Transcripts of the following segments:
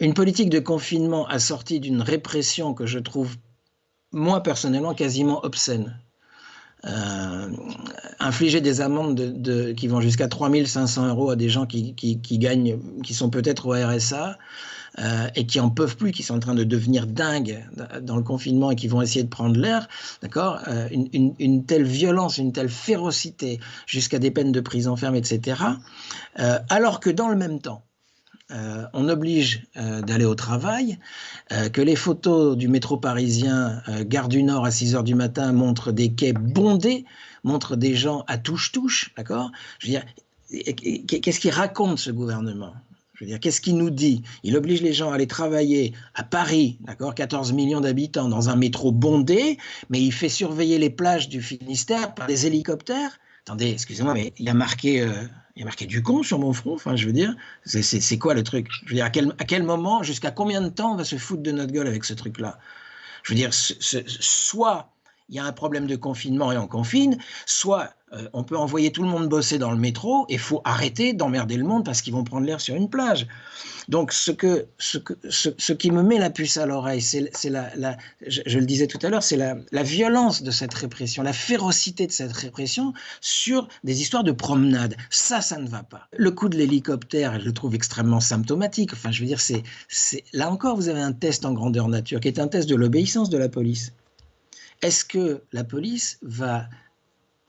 une politique de confinement assortie d'une répression que je trouve, moi personnellement, quasiment obscène. Infliger des amendes qui vont jusqu'à 3 500 € à des gens qui gagnent, qui sont peut-être au RSA et qui en peuvent plus, qui sont en train de devenir dingues dans le confinement et qui vont essayer de prendre l'air, d'accord, une telle violence, une telle férocité, jusqu'à des peines de prison ferme, etc. Alors que dans le même temps, on oblige d'aller au travail, que les photos du métro parisien, gare du Nord à 6 h du matin montrent des quais bondés, montrent des gens à touche-touche, d'accord? Je veux dire, qu'est-ce qu'il raconte ce gouvernement? Je veux dire, qu'est-ce qu'il nous dit? Il oblige les gens à aller travailler à Paris, d'accord, 14 millions d'habitants, dans un métro bondé, mais il fait surveiller les plages du Finistère par des hélicoptères. Attendez, excusez-moi, mais il y a marqué du con sur mon front. Enfin, je veux dire, c'est quoi le truc? Je veux dire, à quel moment, jusqu'à combien de temps on va se foutre de notre gueule avec ce truc-là? Je veux dire, soit il y a un problème de confinement et on confine, soit on peut envoyer tout le monde bosser dans le métro et il faut arrêter d'emmerder le monde parce qu'ils vont prendre l'air sur une plage. Donc, ce qui me met la puce à l'oreille, c'est je le disais tout à l'heure, c'est la violence de cette répression, la férocité de cette répression sur des histoires de promenade. Ça ne va pas. Le coup de l'hélicoptère, je le trouve extrêmement symptomatique. Enfin, je veux dire, là encore, vous avez un test en grandeur nature, qui est un test de l'obéissance de la police. Est-ce que la police va...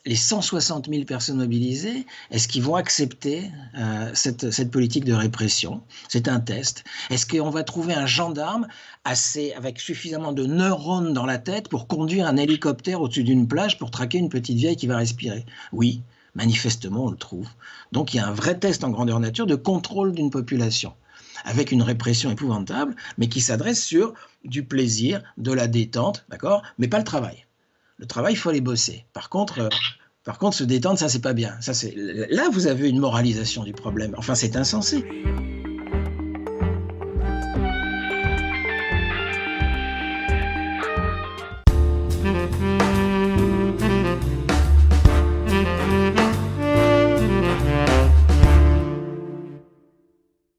Les 160 000 personnes mobilisées, est-ce qu'ils vont accepter cette politique de répression? C'est un test. Est-ce qu'on va trouver un gendarme avec suffisamment de neurones dans la tête pour conduire un hélicoptère au-dessus d'une plage pour traquer une petite vieille qui va respirer? Oui, manifestement, on le trouve. Donc il y a un vrai test en grandeur nature de contrôle d'une population, avec une répression épouvantable, mais qui s'adresse sur du plaisir, de la détente, d'accord, mais pas le travail. Le travail, il faut aller bosser. Par contre, se détendre, ça, c'est pas bien. Là, vous avez une moralisation du problème. Enfin, c'est insensé.